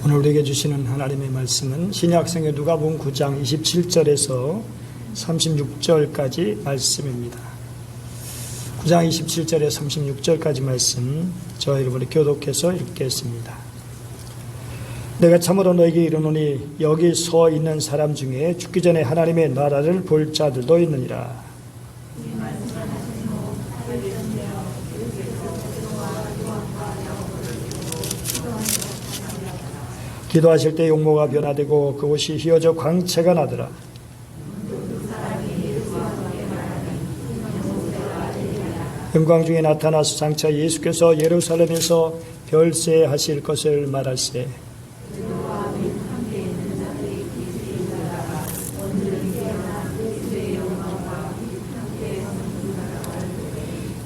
오늘 우리에게 주시는 하나님의 말씀은 신약성경 누가복음 9장 27절에서 36절까지 말씀입니다. 9장 27절에 36절까지 말씀 저와 여러분이 교독해서 읽겠습니다. 내가 참으로 너에게 이르노니 여기 서 있는 사람 중에 죽기 전에 하나님의 나라를 볼 자들도 있느니라. 기도하실 때 용모가 변화되고 그곳이 휘어져 광채가 나더라. 영광 중에 나타나서 장차 예수께서 예루살렘에서 별세하실 것을 말할세.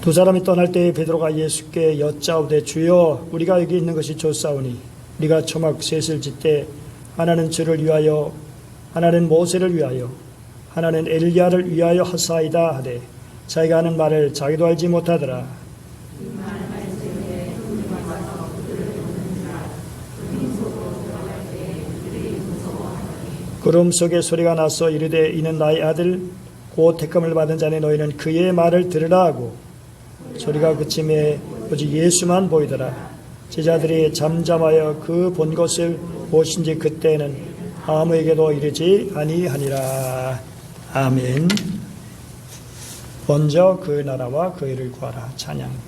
두 사람이 떠날 때에 베드로가 예수께 여짜오되 주여 우리가 여기 있는 것이 좋사오니 우리가 초막 셋을 짓되 하나는 주를 위하여 하나는 모세를 위하여 하나는 엘리야를 위하여 하사이다 하되 자기가 하는 말을 자기도 알지 못하더라. 구름 속에 소리가 나서 이르되 이는 나의 아들 곧 택함을 받은 자네 너희는 그의 말을 들으라 하고 소리가 그침에 오직 예수만 보이더라. 제자들이 잠잠하여 그 본 것을 무엇인지 그때는 아무에게도 이르지 아니하니라. 아멘. 먼저 그 나라와 그 일을 구하라. 찬양입니다.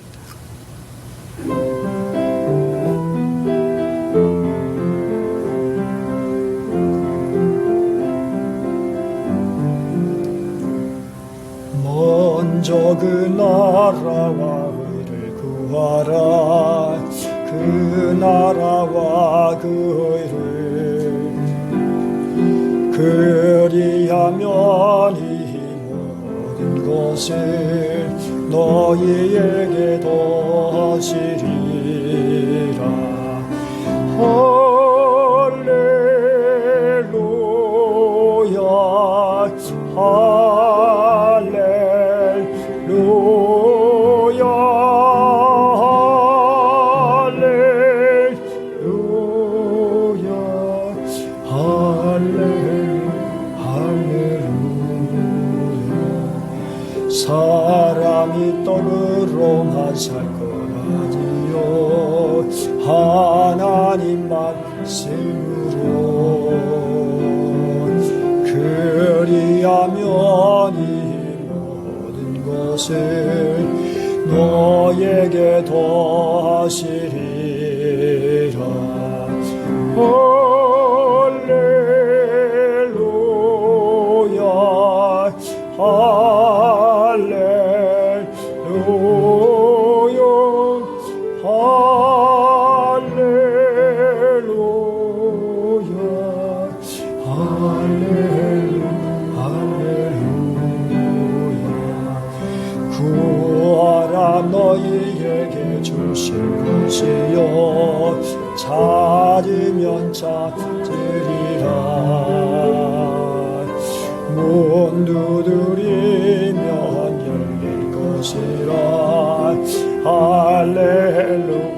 먼저 그 나라와 의를 구하라. 그 나라와 그 의를 그리하면 이 모든 것을 너희에게 더하시리라. 할렐루야 사람이 떡으로만 살 거라니요 하나님 말씀으로 그리하면 이 모든 것을 너에게 더하시리라. 구하라 너희에게 주실 것이요 찾으면 찾으리라. 문 두드리면 열릴 것이라. 할렐루야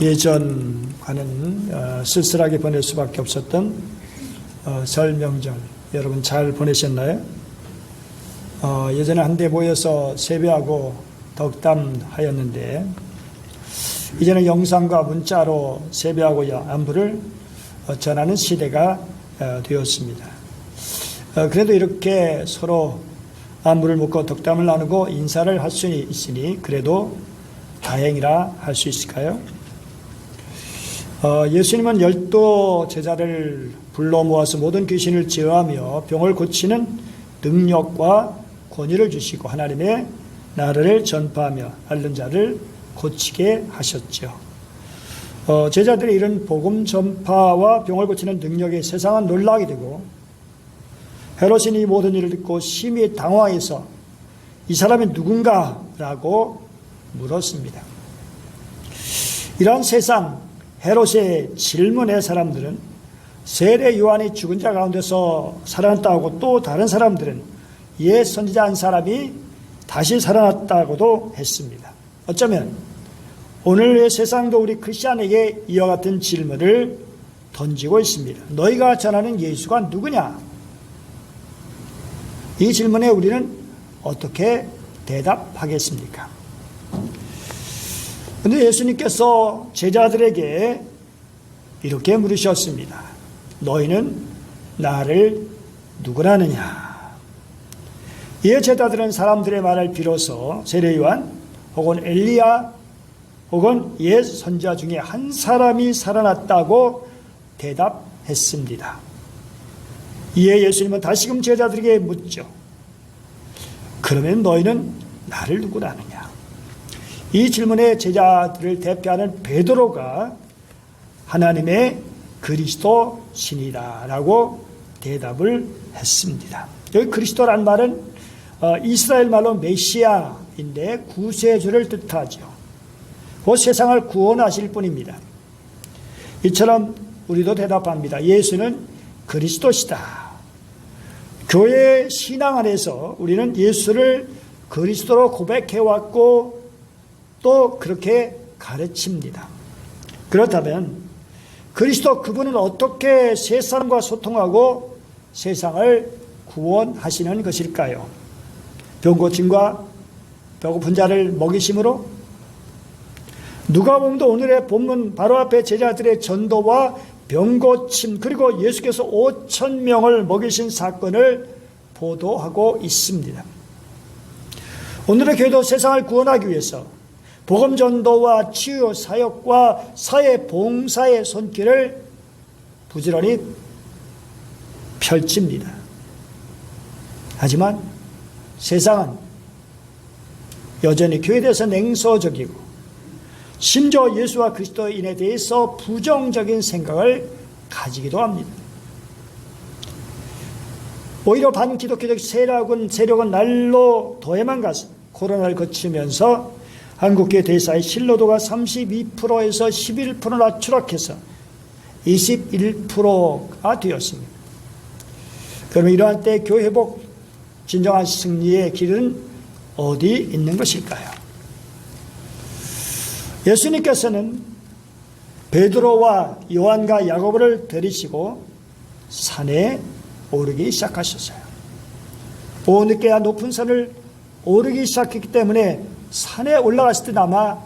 예전과는 쓸쓸하게 보낼 수밖에 없었던 설 명절 여러분 잘 보내셨나요? 예전에 한데 모여서 세배하고 덕담하였는데 이제는 영상과 문자로 세배하고 안부를 전하는 시대가 되었습니다. 그래도 이렇게 서로 안부를 묻고 덕담을 나누고 인사를 할 수 있으니 그래도 다행이라 할 수 있을까요? 예수님은 12 제자를 불러 모아서 모든 귀신을 제어하며 병을 고치는 능력과 권위를 주시고 하나님의 나라를 전파하며 앓는 자를 고치게 하셨죠. 제자들의 이런 복음 전파와 병을 고치는 능력에 세상은 놀라게 되고 헤롯이 이 모든 일을 듣고 심히 당황해서 이 사람이 누군가라고 물었습니다. 이러한 세상 헤롯의 질문에 사람들은 세례 요한이 죽은 자 가운데서 살아났다고, 또 다른 사람들은 옛 선지자 한 사람이 다시 살아났다고도 했습니다. 어쩌면 오늘의 세상도 우리 크리스찬에게 이와 같은 질문을 던지고 있습니다. 너희가 전하는 예수가 누구냐? 이 질문에 우리는 어떻게 대답하겠습니까? 그런데 예수님께서 제자들에게 이렇게 물으셨습니다. 너희는 나를 누구라느냐? 이에 제자들은 사람들의 말을 빌어서 세례 요한 혹은 엘리야 혹은 옛 선지자 중에 한 사람이 살아났다고 대답했습니다. 이에 예수님은 다시금 제자들에게 묻죠. 그러면 너희는 나를 누구라느냐? 이 질문에 제자들을 대표하는 베드로가 하나님의 그리스도 신이다라고 대답을 했습니다. 여기 그리스도란 말은 이스라엘 말로 메시아인데 구세주를 뜻하죠. 그 세상을 구원하실 분입니다. 이처럼 우리도 대답합니다. 예수는 그리스도시다. 교회의 신앙 안에서 우리는 예수를 그리스도로 고백해왔고 또 그렇게 가르칩니다. 그렇다면 그리스도 그분은 어떻게 세상과 소통하고 세상을 구원하시는 것일까요? 병고침과 배고픈 자를 먹이심으로? 누가복음도 오늘의 본문 바로 앞에 제자들의 전도와 병고침 그리고 예수께서 5,000명을 먹이신 사건을 보도하고 있습니다. 오늘의 교회도 세상을 구원하기 위해서 복음 전도와 치유 사역과 사회 봉사의 손길을 부지런히 펼칩니다. 하지만 세상은 여전히 교회에 대해서 냉소적이고 심지어 예수와 그리스도인에 대해서 부정적인 생각을 가지기도 합니다. 오히려 반기독교적 세력은 날로 더해만 갔습니다. 코로나를 거치면서 한국교회 대사의 신뢰도가 32%에서 11%나 추락해서 21%가 되었습니다. 그러면 이러한 때 교회 회복 진정한 승리의 길은 어디 있는 것일까요? 예수님께서는 베드로와 요한과 야고보를 데리시고 산에 오르기 시작하셨어요. 오늦게야 높은 산을 오르기 시작했기 때문에 산에 올라갔을 때 아마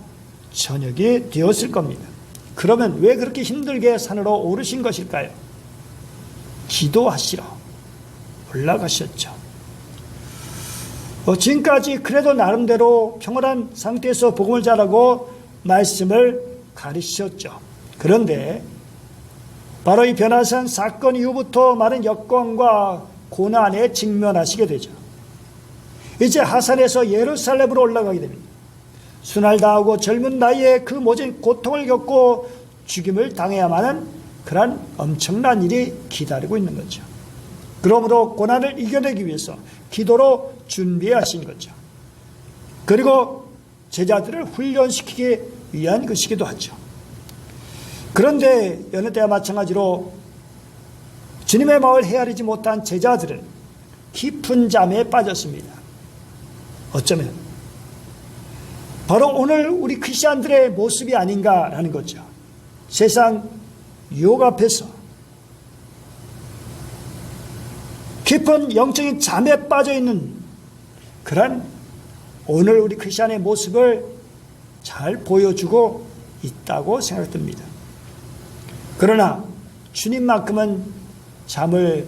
저녁이 되었을 겁니다. 그러면 왜 그렇게 힘들게 산으로 오르신 것일까요? 기도하시러 올라가셨죠. 지금까지 그래도 나름대로 평온한 상태에서 복음을 전하고 말씀을 가르치셨죠. 그런데 바로 이 변화산 사건 이후부터 많은 여건과 고난에 직면하시게 되죠. 이제 하산에서 예루살렘으로 올라가게 됩니다. 순환을 당하고 젊은 나이에 그 모진 고통을 겪고 죽임을 당해야만 하는 그런 엄청난 일이 기다리고 있는 거죠. 그러므로 고난을 이겨내기 위해서 기도로 준비하신 거죠. 그리고 제자들을 훈련시키기 위한 것이기도 하죠. 그런데 여느 때와 마찬가지로 주님의 마음을 헤아리지 못한 제자들은 깊은 잠에 빠졌습니다. 어쩌면 바로 오늘 우리 크리스찬들의 모습이 아닌가라는 거죠. 세상 유혹 앞에서 깊은 영적인 잠에 빠져있는 그런 오늘 우리 크리스찬의 모습을 잘 보여주고 있다고 생각됩니다. 그러나 주님만큼은 잠을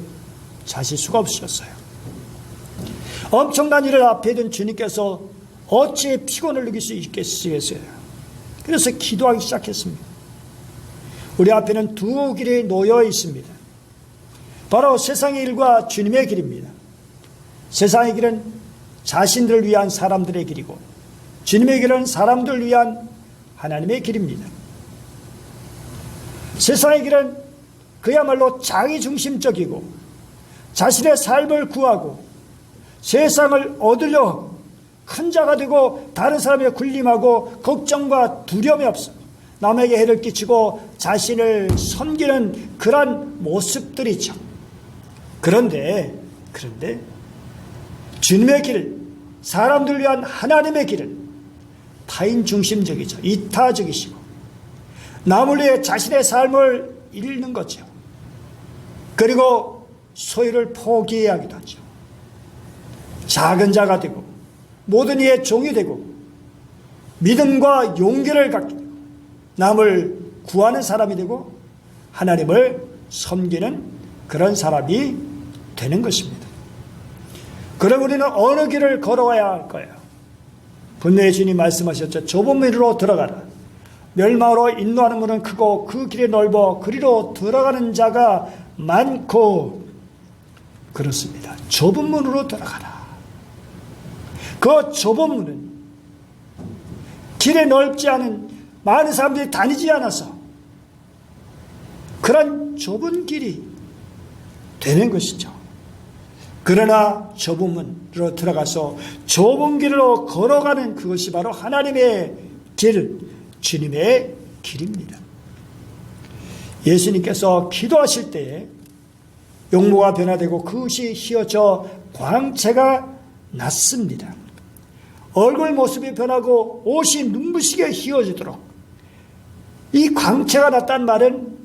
자실 수가 없으셨어요. 엄청난 일을 앞에 둔 주님께서 어찌 피곤을 느낄 수 있겠어요? 그래서 기도하기 시작했습니다. 우리 앞에는 두 길이 놓여 있습니다. 바로 세상의 길과 주님의 길입니다. 세상의 길은 자신들을 위한 사람들의 길이고 주님의 길은 사람들을 위한 하나님의 길입니다. 세상의 길은 그야말로 자기중심적이고 자신의 삶을 구하고 세상을 얻으려 큰 자가 되고 다른 사람에 군림하고 걱정과 두려움이 없어 남에게 해를 끼치고 자신을 섬기는 그런 모습들이죠. 그런데 주님의 길, 사람들을 위한 하나님의 길은 타인 중심적이죠. 이타적이시고 남을 위해 자신의 삶을 잃는 거죠. 그리고 소유를 포기해야 하기도 하죠. 작은 자가 되고 모든 이의 종이 되고 믿음과 용기를 갖게 되고 남을 구하는 사람이 되고 하나님을 섬기는 그런 사람이 되는 것입니다. 그럼 우리는 어느 길을 걸어와야 할까요? 분명히 주님 말씀하셨죠. 좁은 문으로 들어가라. 멸망으로 인도하는 문은 크고 그 길이 넓어 그리로 들어가는 자가 많고. 그렇습니다. 좁은 문으로 들어가라. 그 좁은 문은 길이 넓지 않은 많은 사람들이 다니지 않아서 그런 좁은 길이 되는 것이죠. 그러나 좁은 문으로 들어가서 좁은 길로 걸어가는 그것이 바로 하나님의 길, 주님의 길입니다. 예수님께서 기도하실 때에 용모가 변화되고 그것이 휘어져 광채가 났습니다. 얼굴 모습이 변하고 옷이 눈부시게 휘어지도록 이 광채가 났다는 말은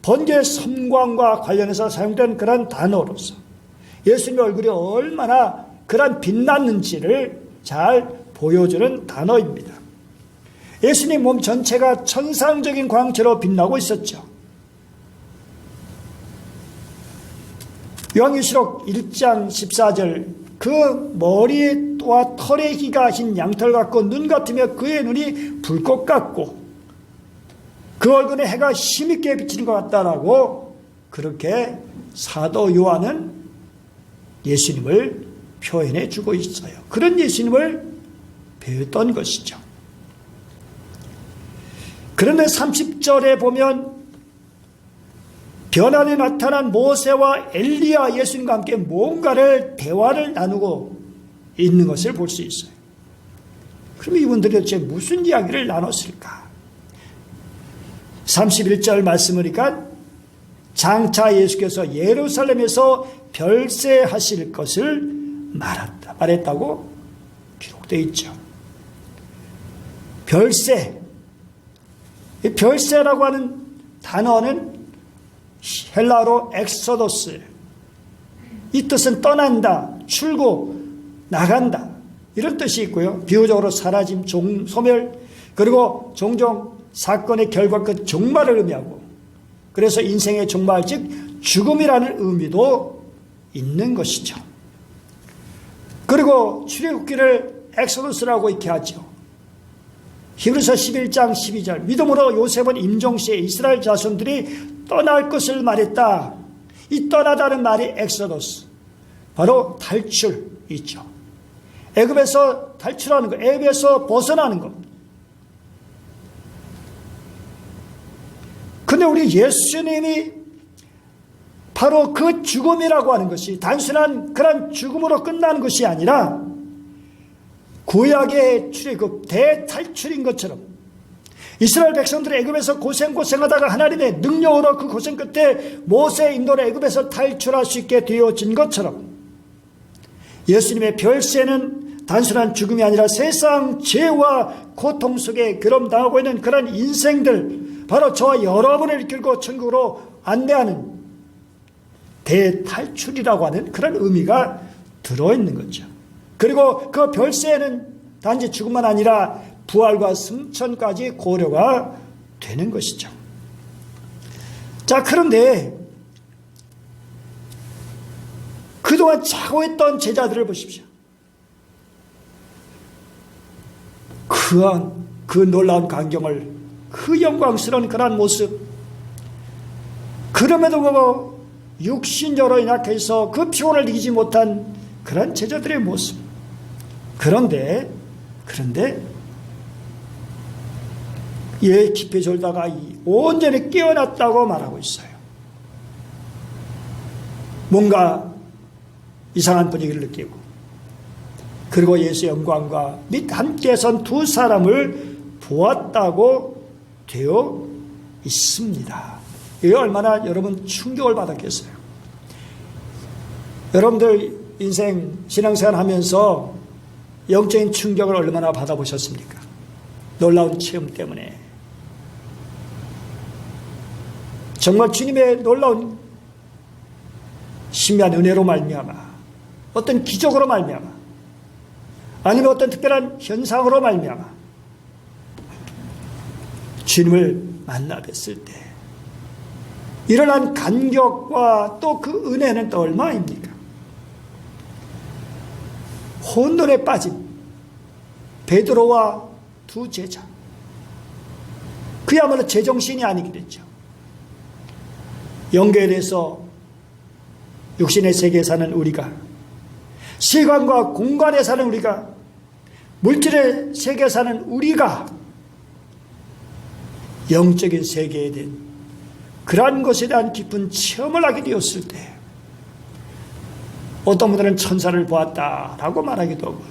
번개의 섬광과 관련해서 사용된 그런 단어로서 예수님의 얼굴이 얼마나 그런 빛났는지를 잘 보여주는 단어입니다. 예수님 몸 전체가 천상적인 광채로 빛나고 있었죠. 요한계시록 1장 14절 그 머리와 털의 희가 흰 양털 같고 눈 같으며 그의 눈이 불꽃 같고 그 얼굴에 해가 힘있게 비치는 것 같다라고 그렇게 사도 요한은 예수님을 표현해 주고 있어요. 그런 예수님을 배웠던 것이죠. 그런데 30절에 보면 변화에 나타난 모세와 엘리야 예수님과 함께 뭔가를 대화를 나누고 있는 것을 볼 수 있어요. 그럼 이분들이 도대체 무슨 이야기를 나눴을까? 31절 말씀이니까 장차 예수께서 예루살렘에서 별세하실 것을 말했다고 기록되어 있죠. 별세. 이 별세라고 하는 단어는 헬라어로 엑소더스. 이 뜻은 떠난다, 출고, 나간다. 이런 뜻이 있고요. 비유적으로 사라짐, 소멸, 그리고 종종 사건의 결과 끝 종말을 의미하고 그래서 인생의 종말 즉 죽음이라는 의미도 있는 것이죠. 그리고 출애굽기를 엑소더스라고 이렇게 하죠. 히브리서 11장 12절 믿음으로 요셉은 임종시에 이스라엘 자손들이 떠날 것을 말했다. 이 떠나다는 말이 엑소더스 바로 탈출이죠. 애굽에서 탈출하는 것, 애굽에서 벗어나는 것. 근데 우리 예수님이 바로 그 죽음이라고 하는 것이 단순한 그런 죽음으로 끝나는 것이 아니라 구약의 출애굽 대탈출인 것처럼 이스라엘 백성들이 애굽에서 고생하다가 하나님의 능력으로 그 고생 끝에 모세의 인도로 애굽에서 탈출할 수 있게 되어진 것처럼 예수님의 별세는 단순한 죽음이 아니라 세상 죄와 고통 속에 괴로움당하고 있는 그런 인생들 바로 저와 여러분을 이끌고 천국으로 안내하는 대탈출이라고 하는 그런 의미가 들어있는 거죠. 그리고 그 별세에는 단지 죽음만 아니라 부활과 승천까지 고려가 되는 것이죠. 자, 그런데 그동안 자고 있던 제자들을 보십시오. 그 놀라운 광경을 그 영광스러운 그러한 모습 그럼에도 불구하고 육신적으로 연약해서 그 피곤을 이기지 못한 그런 제자들의 모습 그런데 예 깊이 졸다가 온전히 깨어났다고 말하고 있어요. 뭔가 이상한 분위기를 느끼고, 그리고 예수의 영광과 및 함께 선 두 사람을 보았다고 되어 있습니다. 이게 얼마나 여러분 충격을 받았겠어요. 여러분들 인생 신앙생활 하면서 영적인 충격을 얼마나 받아보셨습니까? 놀라운 체험 때문에. 정말 주님의 놀라운 신비한 은혜로 말미암아, 어떤 기적으로 말미암아, 아니면 어떤 특별한 현상으로 말미암아 주님을 만나 뵀을 때 일어난 감격과 또 그 은혜는 또 얼마입니까? 혼돈에 빠진 베드로와 두 제자, 그야말로 제정신이 아니게 됐죠. 연결해서 육신의 세계에 사는 우리가, 시간과 공간에 사는 우리가, 물질의 세계에 사는 우리가 영적인 세계에 대한 그러한 것에 대한 깊은 체험을 하게 되었을 때, 어떤 분들은 천사를 보았다라고 말하기도 하고,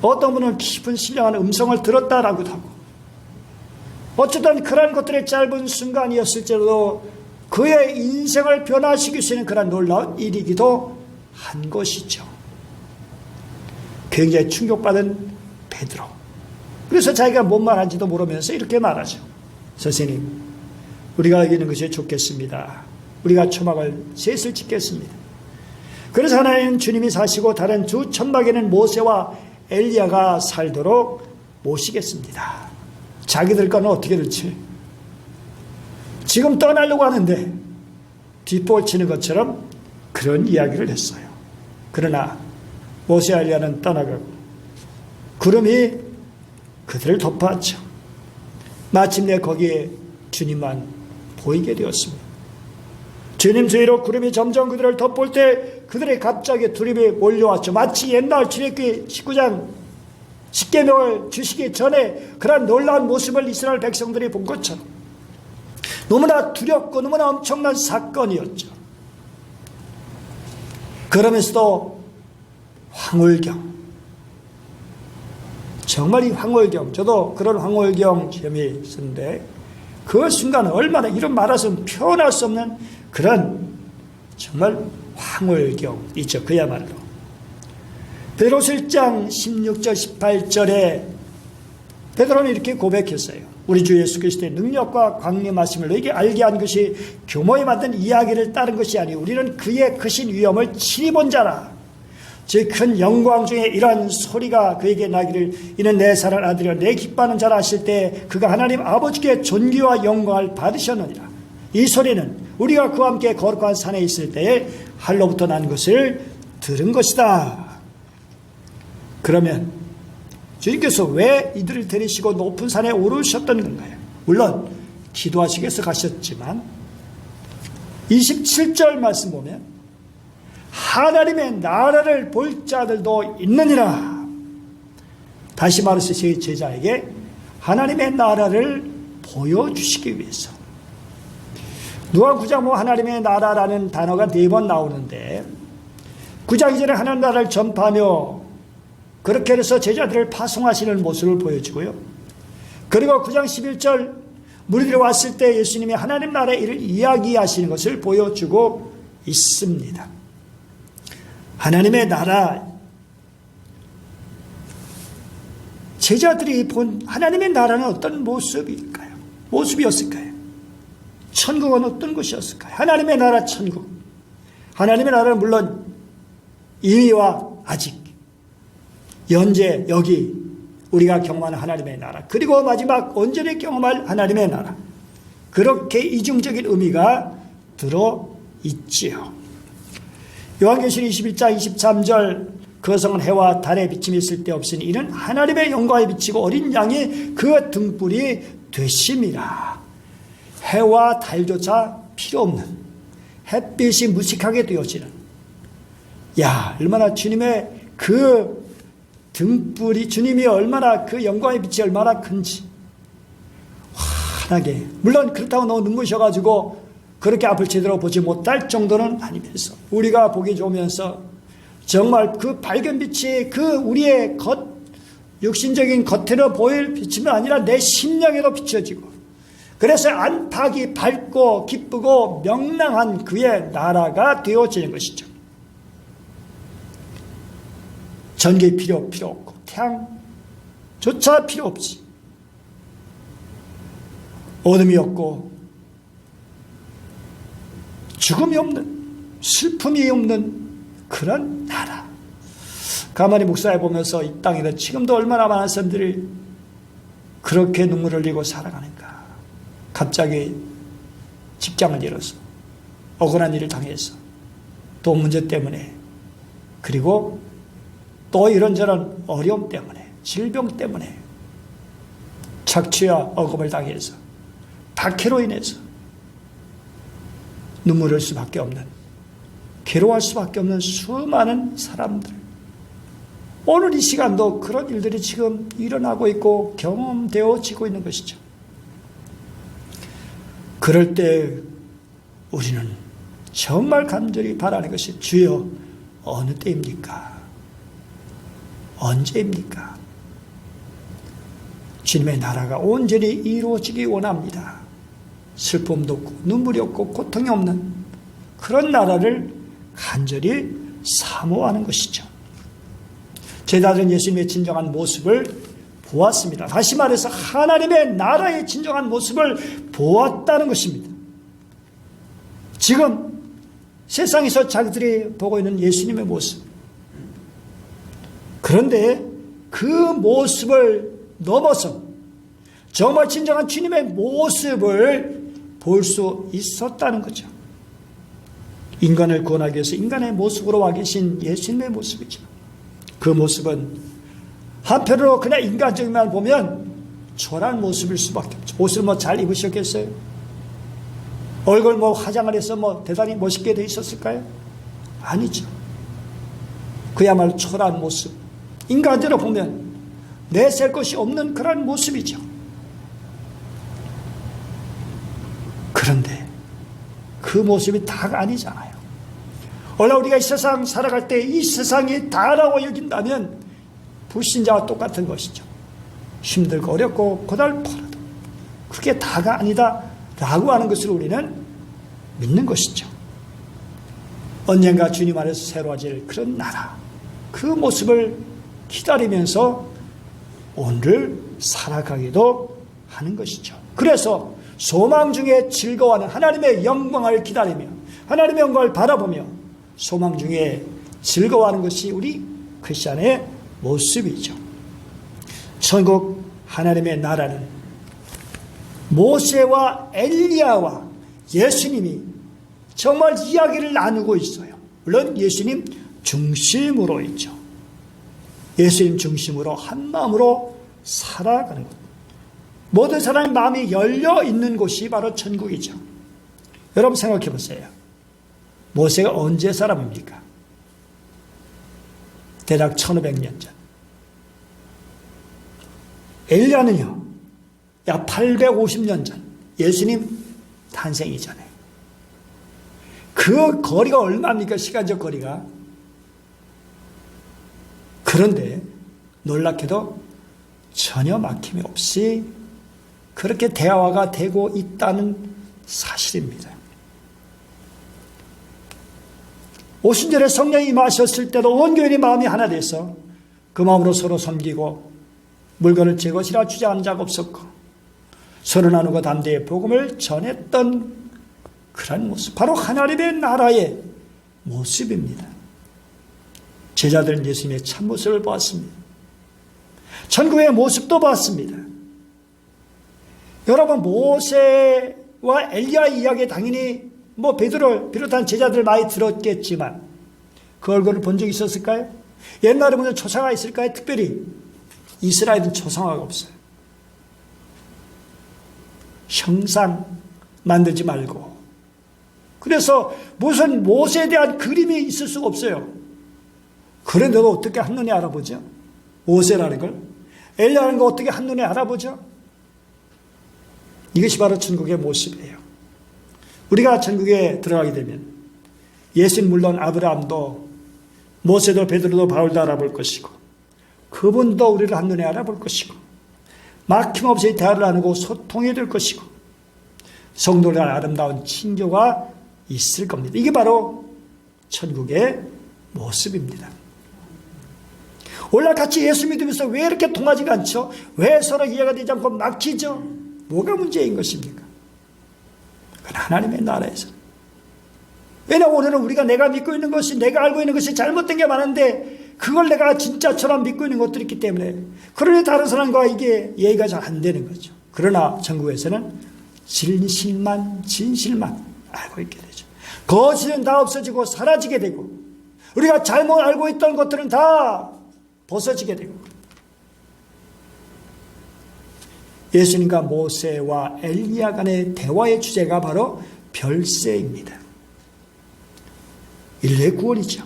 어떤 분은 깊은 신령한 음성을 들었다라고도 하고, 어쨌든 그러한 것들의 짧은 순간이었을지라도 그의 인생을 변화시킬 수 있는 그런 놀라운 일이기도 한 것이죠. 굉장히 충격받은 베드로. 그래서 자기가 뭔 말한지도 모르면서 이렇게 말하죠. 선생님, 우리가 여기는 것이 좋겠습니다. 우리가 초막을 셋을 짓겠습니다. 그래서 하나는 주님이 사시고 다른 두 천막에는 모세와 엘리야가 살도록 모시겠습니다. 자기들 거는 어떻게 될지 지금 떠나려고 하는데 뒷볼 치는 것처럼 그런 이야기를 했어요. 그러나 모세와 엘리야는 떠나가고 구름이 그들을 덮었죠. 마침내 거기에 주님만 보이게 되었습니다. 주님 주위로 구름이 점점 그들을 덮을 때 그들의 갑자기 두림이 몰려왔죠. 마치 옛날 출애굽기 19장 십계명을 주시기 전에 그런 놀라운 모습을 이스라엘 백성들이 본 것처럼 너무나 두렵고 너무나 엄청난 사건이었죠. 그러면서도 황홀경, 정말 이 황홀경, 저도 그런 황홀경 시험이 있었는데 그 순간은 얼마나 이런 말해서는 표현할 수 없는 그런 정말 황홀경이죠. 그야말로 베드로서 1장 16절 18절에 베드로는 이렇게 고백했어요. 우리 주 예수 그리스도의 능력과 광림하심을 너에게 알게 한 것이 교모에 만든 이야기를 따른 것이 아니오 우리는 그의 크신 위엄을 친히 본 자라. 즉 큰 영광 중에 이러한 소리가 그에게 나기를 이는 내 사랑하는 아들이라 내 기뻐하는 자라 하실 때 그가 하나님 아버지께 존귀와 영광을 받으셨느니라. 이 소리는 우리가 그와 함께 거룩한 산에 있을 때에 하늘로부터 난 것을 들은 것이다. 그러면 주님께서 왜 이들을 데리시고 높은 산에 오르셨던 건가요? 물론 기도하시기 위해서 가셨지만 27절 말씀 보면 하나님의 나라를 볼 자들도 있느니라. 다시 말해서 제 제자에게 하나님의 나라를 보여주시기 위해서. 누가 9장 하나님의 나라라는 단어가 4번 나오는데 9장 이전에 하나님 나라를 전파하며 그렇게 해서 제자들을 파송하시는 모습을 보여주고요. 그리고 9장 11절 무리들이 왔을 때 예수님이 하나님 나라의 일을 이야기하시는 것을 보여주고 있습니다. 하나님의 나라, 제자들이 본 하나님의 나라는 어떤 모습일까요? 모습이었을까요? 천국은 어떤 것이었을까요? 하나님의 나라 천국. 하나님의 나라는 물론 이미와 아직 현재 여기 우리가 경험하는 하나님의 나라, 그리고 마지막 온전히 경험할 하나님의 나라, 그렇게 이중적인 의미가 들어있지요. 요한계시록 21장 23절 그 성은 해와 달의 비침이 있을 데 없으니 이는 하나님의 영광에 비치고 어린 양이 그 등불이 되심이라. 해와 달조차 필요 없는 햇빛이 무식하게 되어지는, 야, 얼마나 주님의 그 등불이, 주님이 얼마나 그 영광의 빛이 얼마나 큰지, 환하게, 물론 그렇다고 너무 눈부셔가지고 그렇게 앞을 제대로 보지 못할 정도는 아니면서 우리가 보기 좋으면서 정말 그 밝은 빛이 그 우리의 육신적인 겉으로 보일 빛이 아니라 내 심령에도 비춰지고, 그래서 안팎이 밝고 기쁘고 명랑한 그의 나라가 되어지는 것이죠. 전기 필요 없고 태양조차 필요 없이, 어둠이 없고 죽음이 없는, 슬픔이 없는 그런 나라. 가만히 묵상해 보면서 이 땅에는 지금도 얼마나 많은 사람들이 그렇게 눈물을 흘리고 살아가는가. 갑자기 직장을 잃어서, 억울한 일을 당해서, 또 문제 때문에, 그리고 또 이런저런 어려움 때문에, 질병 때문에, 착취와 억압을 당해서, 박해로 인해서 눈물을 흘릴 수밖에 없는, 괴로워할 수밖에 없는 수많은 사람들. 오늘 이 시간도 그런 일들이 지금 일어나고 있고 경험되어지고 있는 것이죠. 그럴 때 우리는 정말 간절히 바라는 것이, 주여 어느 때입니까? 언제입니까? 주님의 나라가 온전히 이루어지기 원합니다. 슬픔도 없고 눈물이 없고 고통이 없는 그런 나라를 간절히 사모하는 것이죠. 제자들은 예수님의 진정한 모습을 보았습니다. 다시 말해서 하나님의 나라의 진정한 모습을 보았다는 것입니다. 지금 세상에서 자기들이 보고 있는 예수님의 모습, 그런데 그 모습을 넘어서 정말 진정한 주님의 모습을 볼 수 있었다는 거죠. 인간을 구원하기 위해서 인간의 모습으로 와 계신 예수님의 모습이죠. 그 모습은 한편으로 그냥 인간적인만 보면 초라한 모습일 수밖에 없죠. 옷을 잘 입으셨겠어요? 얼굴 화장을 해서 대단히 멋있게 돼 있었을까요? 아니죠. 그야말로 초라한 모습. 인간적으로 보면 내셀 것이 없는 그런 모습이죠. 그런데 그 모습이 다가 아니잖아요. 원래 우리가 이 세상 살아갈 때 이 세상이 다라고 여긴다면 불신자와 똑같은 것이죠. 힘들고 어렵고 고달퍼라도 그게 다가 아니다 라고 하는 것을 우리는 믿는 것이죠. 언젠가 주님 안에서 새로워질 그런 나라, 그 모습을 기다리면서 오늘을 살아가기도 하는 것이죠. 그래서 소망 중에 즐거워하는 하나님의 영광을 기다리며 하나님의 영광을 바라보며 소망 중에 즐거워하는 것이 우리 크리스찬의 모습이죠. 천국 하나님의 나라는 모세와 엘리야와 예수님이 정말 이야기를 나누고 있어요. 물론 예수님 중심으로 있죠. 예수님 중심으로 한 마음으로 살아가는 것. 모든 사람의 마음이 열려 있는 곳이 바로 천국이죠. 여러분 생각해 보세요. 모세가 언제 사람입니까? 대략 1500년 전. 엘리야는요, 약 850년 전. 예수님 탄생 이전에. 그 거리가 얼마입니까? 시간적 거리가. 그런데 놀랍게도 전혀 막힘이 없이 그렇게 대화가 되고 있다는 사실입니다. 오순절에 성령이 임하셨을 때도 온 교인의 마음이 하나 돼서 그 마음으로 서로 섬기고 물건을 제 것이라 주장하는 자가 없었고 서로 나누고 담대히 복음을 전했던 그런 모습, 바로 하나님의 나라의 모습입니다. 제자들은 예수님의 참모습을 보았습니다. 천국의 모습도 봤습니다. 여러분, 모세와 엘리야 이야기 당연히 베드로를 비롯한 제자들 많이 들었겠지만 그 얼굴을 본 적이 있었을까요? 옛날에 무슨 초상화가 있을까요? 특별히 이스라엘은 초상화가 없어요. 형상 만들지 말고, 그래서 무슨 모세에 대한 그림이 있을 수가 없어요. 그런데도 어떻게 한눈에 알아보죠? 모세라는 걸, 엘리야라는 걸 어떻게 한눈에 알아보죠? 이것이 바로 천국의 모습이에요. 우리가 천국에 들어가게 되면 예수님 물론 아브라함도 모세도 베드로도 바울도 알아볼 것이고 그분도 우리를 한눈에 알아볼 것이고 막힘없이 대화를 나누고 소통이 될 것이고 성도들 아름다운 친교가 있을 겁니다. 이게 바로 천국의 모습입니다. 오늘 같이 예수 믿으면서 왜 이렇게 통하지가 않죠? 왜 서로 이해가 되지 않고 막히죠? 뭐가 문제인 것입니까? 그건 하나님의 나라에서. 왜냐하면 오늘은 우리가 내가 믿고 있는 것이, 내가 알고 있는 것이 잘못된 게 많은데 그걸 내가 진짜처럼 믿고 있는 것들이 있기 때문에 그러니 다른 사람과 이게 이해가 잘 안 되는 거죠. 그러나 천국에서는 진실만 알고 있게 되죠. 거짓은 다 없어지고 사라지게 되고 우리가 잘못 알고 있던 것들은 다 벗어지게 되고 예수님과 모세와 엘리야 간의 대화의 주제가 바로 별세입니다. 인류의 구원이죠.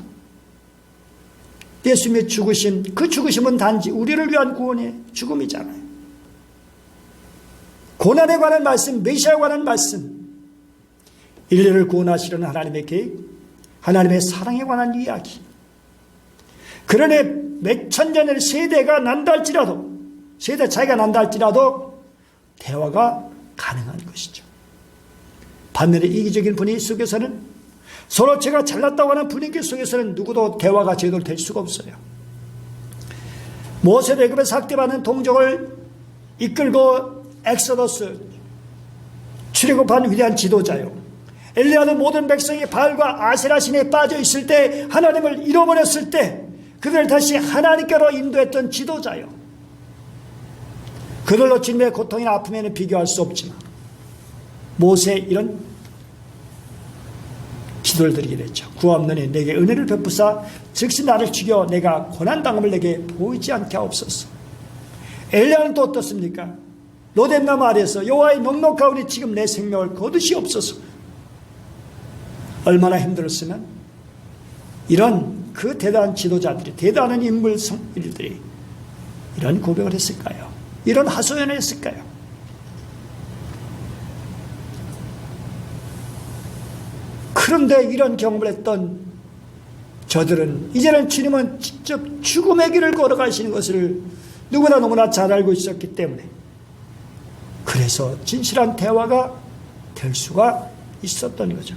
예수님의 죽으심, 그 죽으심은 단지 우리를 위한 구원의 죽음이잖아요. 고난에 관한 말씀, 메시아에 관한 말씀, 인류를 구원하시려는 하나님의 계획, 하나님의 사랑에 관한 이야기. 그러니 몇 천년의 세대가 난다 할지라도, 세대 차이가 난다 할지라도 대화가 가능한 것이죠. 반면에 이기적인 분위기 속에서는, 서로 제가 잘났다고 하는 분위기 속에서는 누구도 대화가 제대로 될 수가 없어요. 모세도 애굽에서 학대받는 동족을 이끌고 엑소더스 출애굽한 위대한 지도자요. 엘리야는 모든 백성이 바알과 아세라 신에 빠져 있을 때, 하나님을 잃어버렸을 때 그들을 다시 하나님께로 인도했던 지도자요. 그들로 진매의 고통이나 아픔에는 비교할 수 없지만 모세 이런 기도를 드리게 됐죠. 구하옵노니 내게 은혜를 베푸사 즉시 나를 죽여 내가 고난당함을 내게 보이지 않게 하옵소서. 엘리야는 또 어떻습니까? 로뎀나무 아래에서 여호와의 넉넉하오니 지금 내 생명을 거두시옵소서. 얼마나 힘들었으면 이런 그 대단한 지도자들이, 대단한 인물들이 이런 고백을 했을까요? 이런 하소연을 했을까요? 그런데 이런 경험을 했던 저들은 이제는 주님은 직접 죽음의 길을 걸어가시는 것을 너무나 잘 알고 있었기 때문에 그래서 진실한 대화가 될 수가 있었던 거죠.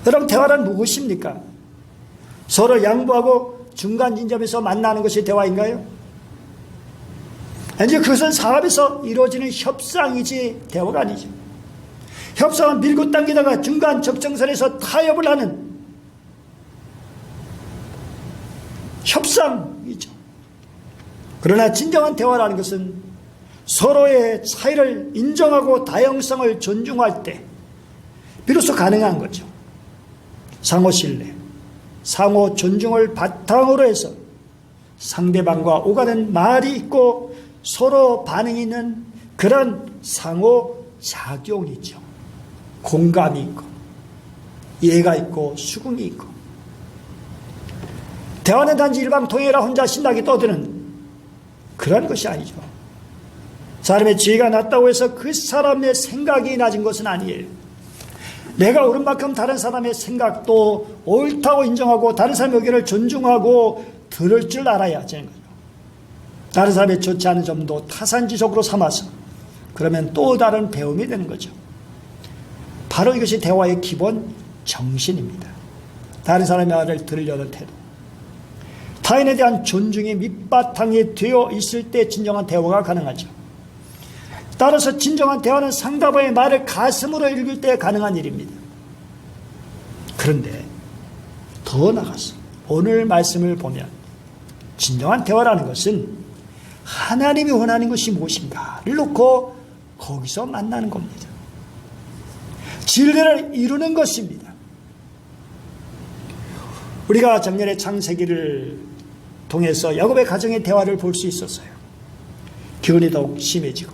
여러분, 대화란 무엇입니까? 서로 양보하고 중간 인접에서 만나는 것이 대화인가요? 아니죠. 그것은 사업에서 이루어지는 협상이지 대화가 아니죠. 협상은 밀고 당기다가 중간 적정선에서 타협을 하는 협상이죠. 그러나 진정한 대화라는 것은 서로의 차이를 인정하고 다양성을 존중할 때 비로소 가능한 거죠. 상호 신뢰, 상호 존중을 바탕으로 해서 상대방과 오가는 말이 있고 서로 반응이 있는 그런 상호 작용이죠. 공감이 있고 이해가 있고 수긍이 있고. 대화는 단지 일방통행이라 혼자 신나게 떠드는 그런 것이 아니죠. 사람의 지혜가 낮다고 해서 그 사람의 생각이 낮은 것은 아니에요. 내가 옳은 만큼 다른 사람의 생각도 옳다고 인정하고 다른 사람의 의견을 존중하고 들을 줄 알아야 하는 거죠. 다른 사람의 좋지 않은 점도 타산지적으로 삼아서 그러면 또 다른 배움이 되는 거죠. 바로 이것이 대화의 기본 정신입니다. 다른 사람의 말을 들으려는 태도, 타인에 대한 존중이 밑바탕이 되어 있을 때 진정한 대화가 가능하죠. 따라서 진정한 대화는 상대방의 말을 가슴으로 읽을 때 가능한 일입니다. 그런데 더 나아가서 오늘 말씀을 보면 진정한 대화라는 것은 하나님이 원하는 것이 무엇인가를 놓고 거기서 만나는 겁니다. 진리를 이루는 것입니다. 우리가 작년에 창세기를 통해서 야곱의 가정의 대화를 볼 수 있었어요. 기운이 더욱 심해지고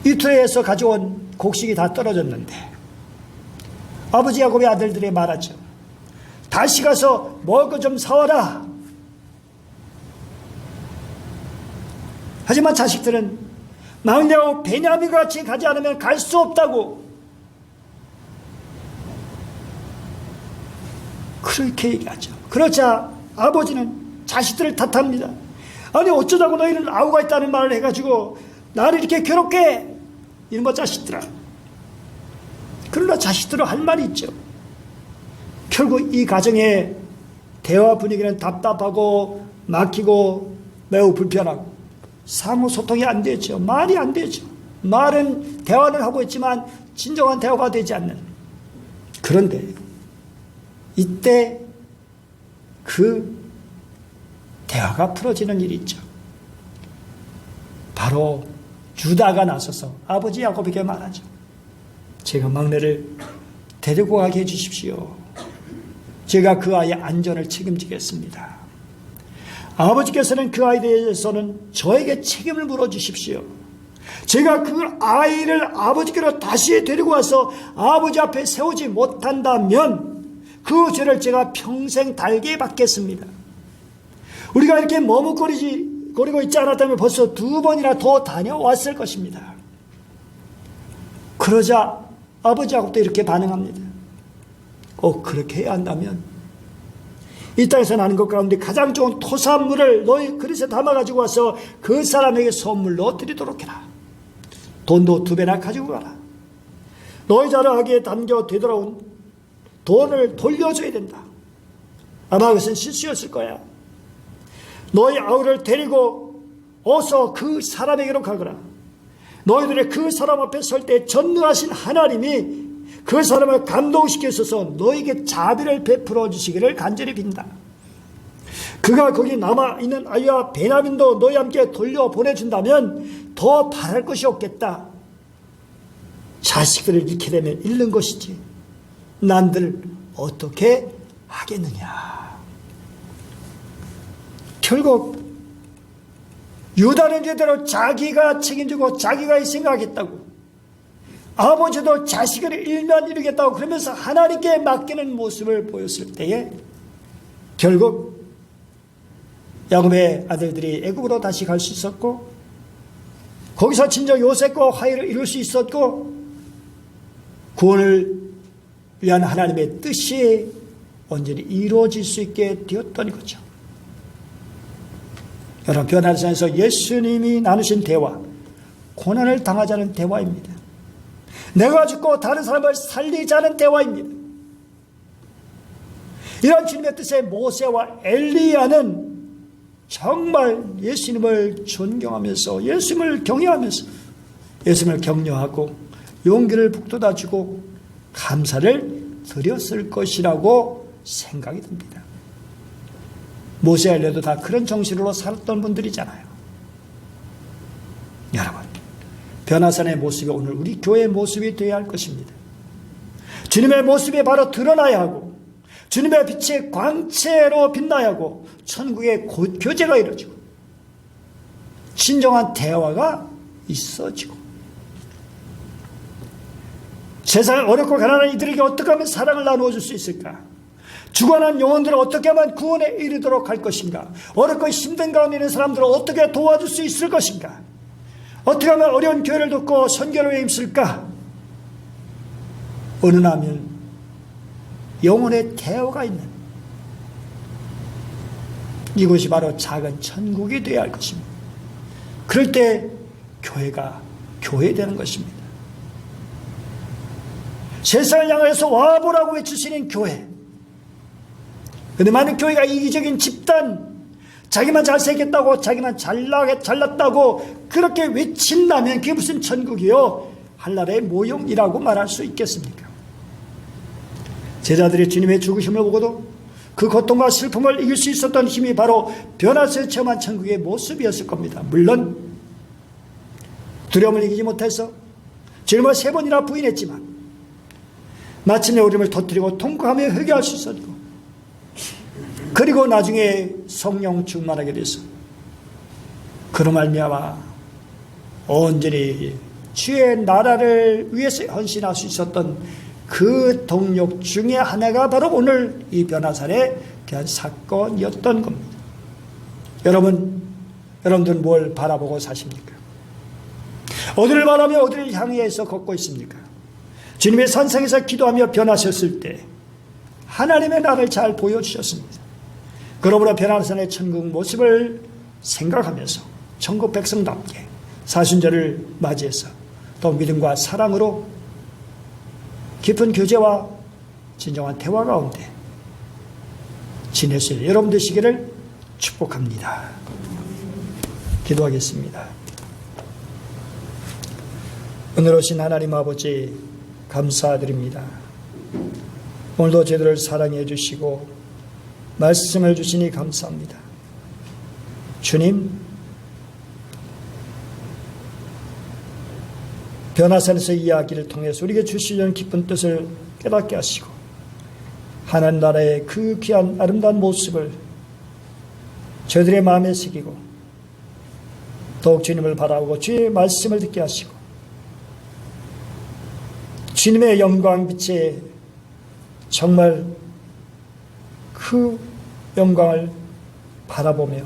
이투에서 가져온 곡식이 다 떨어졌는데 아버지 야곱의 아들들이 말하죠. 다시 가서 먹을 것 좀 사와라. 하지만 자식들은 막내하고 베냐민과 같이 가지 않으면 갈 수 없다고 그렇게 얘기하죠. 그러자 아버지는 자식들을 탓합니다. 아니 어쩌자고 너희는 아우가 있다는 말을 해가지고 나를 이렇게 괴롭게 해. 이놈의 자식들아. 그러나 자식들은 할 말이 있죠. 결국 이 가정의 대화 분위기는 답답하고 막히고 매우 불편하고 상호 소통이 안 되죠. 말이 안 되죠. 말은 대화를 하고 있지만 진정한 대화가 되지 않는. 그런데 이때 그 대화가 풀어지는 일이 있죠. 바로 유다가 나서서 아버지 야곱에게 말하죠. 제가 막내를 데리고 가게 해주십시오. 제가 그 아이의 안전을 책임지겠습니다. 아버지께서는 그 아이에 대해서는 저에게 책임을 물어주십시오. 제가 그 아이를 아버지께로 다시 데리고 와서 아버지 앞에 세우지 못한다면 그 죄를 제가 평생 달게 받겠습니다. 우리가 이렇게 머뭇거리고 있지 않았다면 벌써 2번이나 더 다녀왔을 것입니다. 그러자 아버지하고도 이렇게 반응합니다. 그렇게 해야 한다면 이 땅에서 나는 것 가운데 가장 좋은 토산물을 너희 그릇에 담아가지고 와서 그 사람에게 선물로 드리도록 해라. 돈도 2배나 가지고 가라. 너희 자랑하기에 담겨 되돌아온 돈을 돌려줘야 된다. 아마 그것은 실수였을 거야. 너희 아우를 데리고 어서 그 사람에게로 가거라. 너희들의 그 사람 앞에 설 때 전능하신 하나님이 그 사람을 감동시켜서 너희에게 자비를 베풀어 주시기를 간절히 빈다. 그가 거기 남아있는 아이와 베냐민도 너희와 함께 돌려보내준다면 더 바랄 것이 없겠다. 자식들을 잃게 되면 잃는 것이지 난들 어떻게 하겠느냐. 결국 유다는 제대로 자기가 책임지고 자기가 생각하겠다고, 아버지도 자식을 일면 이루겠다고 그러면서 하나님께 맡기는 모습을 보였을 때에 결국 야곱의 아들들이 애굽으로 다시 갈 수 있었고, 거기서 진정 요셉과 화해를 이룰 수 있었고, 구원을 위한 하나님의 뜻이 온전히 이루어질 수 있게 되었던 거죠. 여러분, 변화산에서 예수님이 나누신 대화, 고난을 당하자는 대화입니다. 내가 죽고 다른 사람을 살리자는 대화입니다. 이런 주님의 뜻에 모세와 엘리야는 정말 예수님을 존경하면서 예수님을 경외하면서 예수님을 격려하고 용기를 북돋아주고 감사를 드렸을 것이라고 생각이 듭니다. 모세 엘리야도 다 그런 정신으로 살았던 분들이잖아요. 여러분, 변화산의 모습이 오늘 우리 교회의 모습이 되어야 할 것입니다. 주님의 모습이 바로 드러나야 하고 주님의 빛의 광채로 빛나야 하고 천국의 교제가 이루어지고 진정한 대화가 있어지고, 세상에 어렵고 가난한 이들에게 어떻게 하면 사랑을 나누어 줄 수 있을까? 죽어난 영혼들을 어떻게 하면 구원에 이르도록 할 것인가? 어렵고 힘든 가운데 있는 사람들을 어떻게 도와줄 수 있을 것인가? 어떻게 하면 어려운 교회를 돕고 선교를 힘쓸까? 어느 나면 영혼의 대화가 있는 이곳이 바로 작은 천국이 되어야 할 것입니다. 그럴 때 교회가 교회되는 것입니다. 세상을 향해서 와보라고 외치시는 교회. 그런데 많은 교회가 이기적인 집단, 자기만 잘생겼다고 자기만 잘났다고 그렇게 외친다면 그게 무슨 천국이요? 한나라의 모형이라고 말할 수 있겠습니까? 제자들이 주님의 죽으심을 보고도 그 고통과 슬픔을 이길 수 있었던 힘이 바로 변화에서 체험한 천국의 모습이었을 겁니다. 물론 두려움을 이기지 못해서 주님을 3번이나 부인했지만 마침내 우리를 터뜨리고 통과하며 회개할 수 있었고, 그리고 나중에 성령 충만하게 돼서 그로 말미암아 온전히 주의 나라를 위해서 헌신할 수 있었던 그 동력 중에 하나가 바로 오늘 이 변화산의 귀한 사건이었던 겁니다. 여러분들은 뭘 바라보고 사십니까? 어디를 바라며 어디를 향해서 걷고 있습니까? 주님의 산상에서 기도하며 변하셨을 때 하나님의 나를 잘 보여주셨습니다. 그러므로 변화산의 천국 모습을 생각하면서 천국 백성답게 사순절을 맞이해서 또 믿음과 사랑으로 깊은 교제와 진정한 대화 가운데 지내실 여러분 되시기를 축복합니다. 기도하겠습니다. 오늘 오신 하나님 아버지 감사드립니다. 오늘도 저희들을 사랑해 주시고 말씀을 주시니 감사합니다. 주님, 변화산에서 이야기를 통해서 우리에게 주시려는 기쁜 뜻을 깨닫게 하시고 하나님 나라의 그 귀한 아름다운 모습을 저희들의 마음에 새기고 더욱 주님을 바라보고 주의 말씀을 듣게 하시고 주님의 영광 빛에 정말 그 영광을 바라보며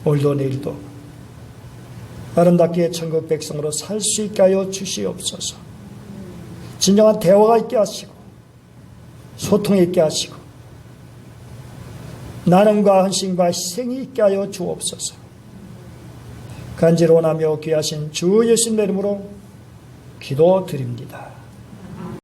오늘도 내일도 아름답게 천국 백성으로 살 수 있게 하여 주시옵소서. 진정한 대화가 있게 하시고 소통이 있게 하시고 나눔과 헌신과 희생이 있게 하여 주옵소서. 간절히 원하며 귀하신 주 예수님의 이름으로 기도드립니다.